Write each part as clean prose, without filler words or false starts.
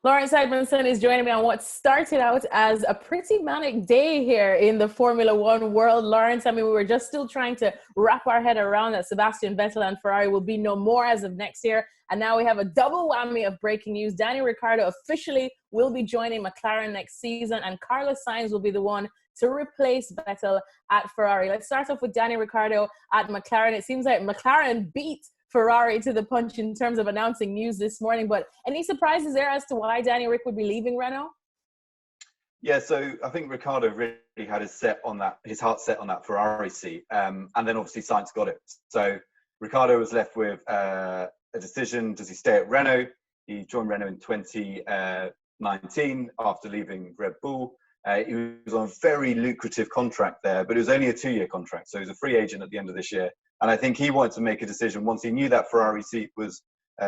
Laurence Edmondson is joining me on what started out as a pretty manic day here in the Formula One world. Laurence, I mean, we were just still trying to wrap our head around that Sebastian Vettel and Ferrari will be no more as of next year. And now we have a double whammy of breaking news. Daniel Ricciardo officially will be joining McLaren next season, and Carlos Sainz will be the one to replace Vettel at Ferrari. Let's start off with Daniel Ricciardo at McLaren. It seems like McLaren beat Ferrari to the punch in terms of announcing news this morning, but any surprises there as to why Danny Ric would be leaving Renault? Yeah, so I think Ricciardo really had his heart set on that Ferrari seat, and then obviously Sainz got it. So Ricciardo was left with a decision: does he stay at Renault? He joined Renault in 2019 after leaving Red Bull. He was on a very lucrative contract there, but it was only a 2-year contract, so he was a free agent at the end of this year. And I think he wanted to make a decision once he knew that Ferrari seat was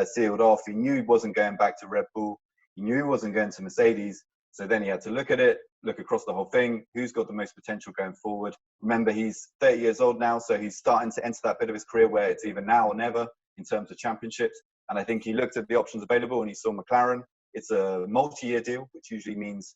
sealed off. He knew he wasn't going back to Red Bull. He knew he wasn't going to Mercedes. So then he had to look at it, look across the whole thing. Who's got the most potential going forward? Remember, he's 30 years old now, so he's starting to enter that bit of his career where it's either now or never in terms of championships. And I think he looked at the options available and he saw McLaren. It's a multi-year deal, which usually means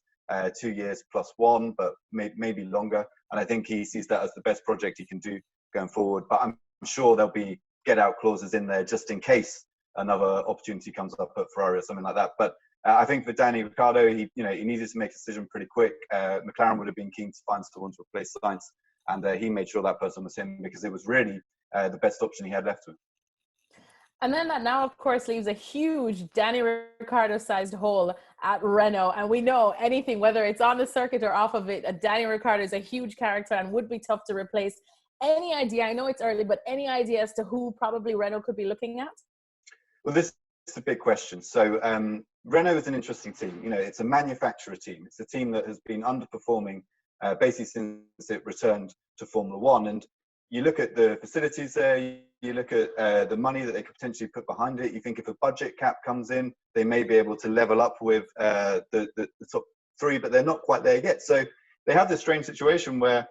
2 years plus one, but maybe longer. And I think he sees that as the best project he can do going forward. But I'm sure there'll be get-out clauses in there just in case another opportunity comes up at Ferrari or something like that. But I think for Danny Ricciardo, he needed to make a decision pretty quick. McLaren would have been keen to find someone to replace Sainz, and he made sure that person was him because it was really the best option he had left with. And then that now, of course, leaves a huge Danny Ricciardo-sized hole at Renault. And we know anything, whether it's on the circuit or off of it, Danny Ricciardo is a huge character and would be tough to replace. Any idea, I know it's early, but any idea as to who probably Renault could be looking at? Well, this is a big question. So Renault is an interesting team. It's a manufacturer team. It's a team that has been underperforming basically since it returned to Formula One. And you look at the facilities there, you look at the money that they could potentially put behind it. You think if a budget cap comes in, they may be able to level up with the top three, but they're not quite there yet. So they have this strange situation where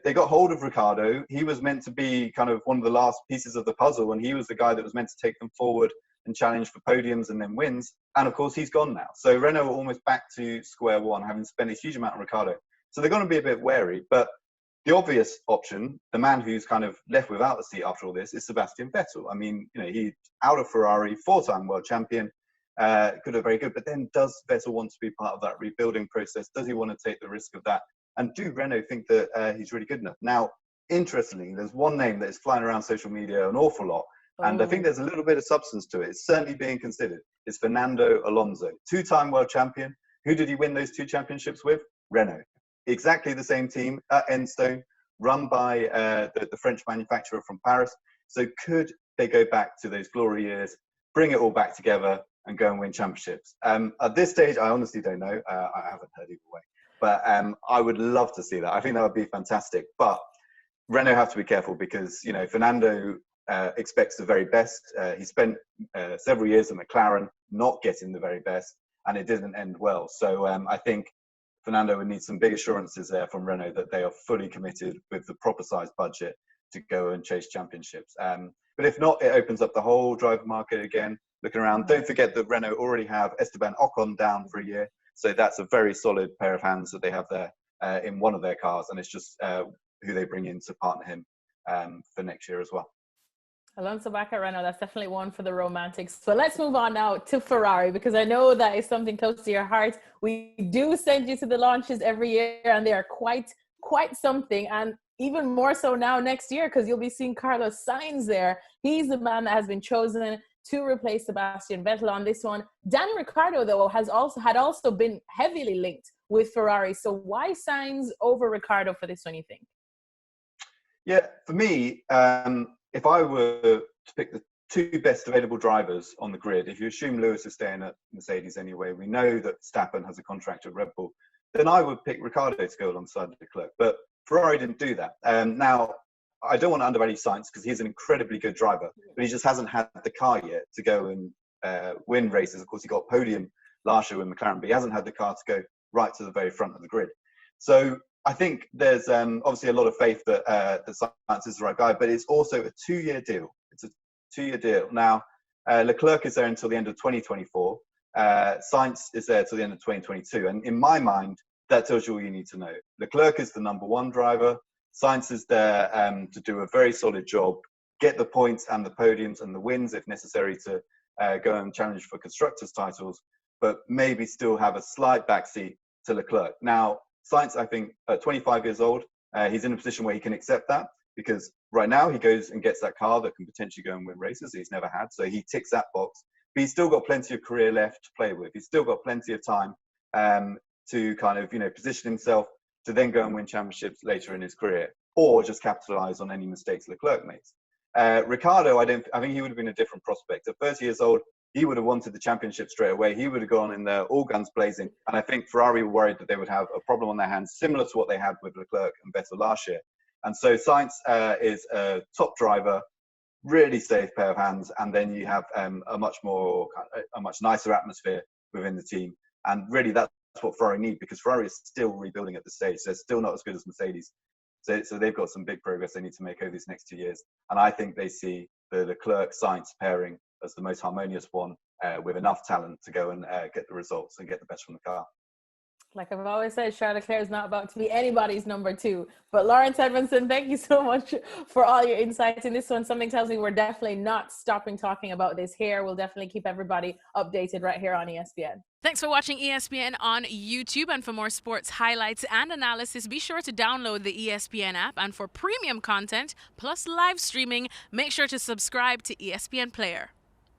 they got hold of Ricciardo. He was meant to be kind of one of the last pieces of the puzzle, and he was the guy that was meant to take them forward and challenge for podiums and then wins. And of course, he's gone now. So Renault are almost back to square one, having spent a huge amount on Ricciardo. So they're going to be a bit wary. But the obvious option, the man who's kind of left without a seat after all this, is Sebastian Vettel. I mean, he out of Ferrari, 4-time world champion, could have very good. But then does Vettel want to be part of that rebuilding process? Does he want to take the risk of that? And do Renault think that he's really good enough? Now, interestingly, there's one name that is flying around social media an awful lot, and I think there's a little bit of substance to it. It's certainly being considered. It's Fernando Alonso, 2-time world champion. Who did he win those 2 championships with? Renault. Exactly the same team at Enstone, run by the French manufacturer from Paris. So could they go back to those glory years, bring it all back together, and go and win championships? At this stage, I honestly don't know. I haven't heard either way. But I would love to see that. I think that would be fantastic. But Renault have to be careful because, Fernando expects the very best. He spent several years at McLaren not getting the very best, and it didn't end well. So I think Fernando would need some big assurances there from Renault that they are fully committed with the proper size budget to go and chase championships. But if not, it opens up the whole driver market again. Looking around, don't forget that Renault already have Esteban Ocon down for a year. So that's a very solid pair of hands that they have there in one of their cars. And it's just who they bring in to partner him for next year as well. Alonso back at Renault, that's definitely one for the romantics. So let's move on now to Ferrari, because I know that is something close to your heart. We do send you to the launches every year, and they are quite something. And even more so now next year, because you'll be seeing Carlos Sainz there. He's the man that has been chosen to replace Sebastian Vettel on this one. Danny Ricciardo, though, had also been heavily linked with Ferrari. So why Sainz over Ricciardo for this one, you think? Yeah, for me, if I were to pick the 2 best available drivers on the grid, if you assume Lewis is staying at Mercedes anyway, we know that Verstappen has a contract at Red Bull, then I would pick Ricciardo to go alongside Leclerc. But Ferrari didn't do that. Now, I don't want to undervalue Sainz because he's an incredibly good driver, but he just hasn't had the car yet to go and win races. Of course, he got a podium last year with McLaren, but he hasn't had the car to go right to the very front of the grid. So I think there's obviously a lot of faith that Sainz is the right guy, but it's also a 2-year deal. It's a 2-year deal. Now, Leclerc is there until the end of 2024. Sainz is there till the end of 2022. And in my mind, that tells you all you need to know. Leclerc is the #1 driver. Sainz is there to do a very solid job, get the points and the podiums and the wins if necessary to go and challenge for constructors' titles, but maybe still have a slight backseat to Leclerc. Now, Sainz, I think, at 25 years old, he's in a position where he can accept that, because right now he goes and gets that car that can potentially go and win races he's never had. So he ticks that box. But he's still got plenty of career left to play with. He's still got plenty of time to kind of, position himself to then go and win championships later in his career, or just capitalize on any mistakes Leclerc makes. Ricciardo, I think he would have been a different prospect. At 30 years old, he would have wanted the championship straight away. He would have gone in there all guns blazing. And I think Ferrari were worried that they would have a problem on their hands, similar to what they had with Leclerc and Vettel last year. And so Sainz is a top driver, really safe pair of hands. And then you have a much nicer atmosphere within the team. And really that's what Ferrari need, because Ferrari is still rebuilding at this stage. They're still not as good as Mercedes. So they've got some big progress they need to make over these next 2 years. And I think they see the Leclerc-Sainz pairing as the most harmonious one, with enough talent to go and get the results and get the best from the car. Like I've always said, Charles Leclerc is not about to be anybody's #2. But Laurence Edmondson, thank you so much for all your insights in this one. Something tells me we're definitely not stopping talking about this here. We'll definitely keep everybody updated right here on ESPN. Thanks for watching ESPN on YouTube. And for more sports highlights and analysis, be sure to download the ESPN app. And for premium content plus live streaming, make sure to subscribe to ESPN Player.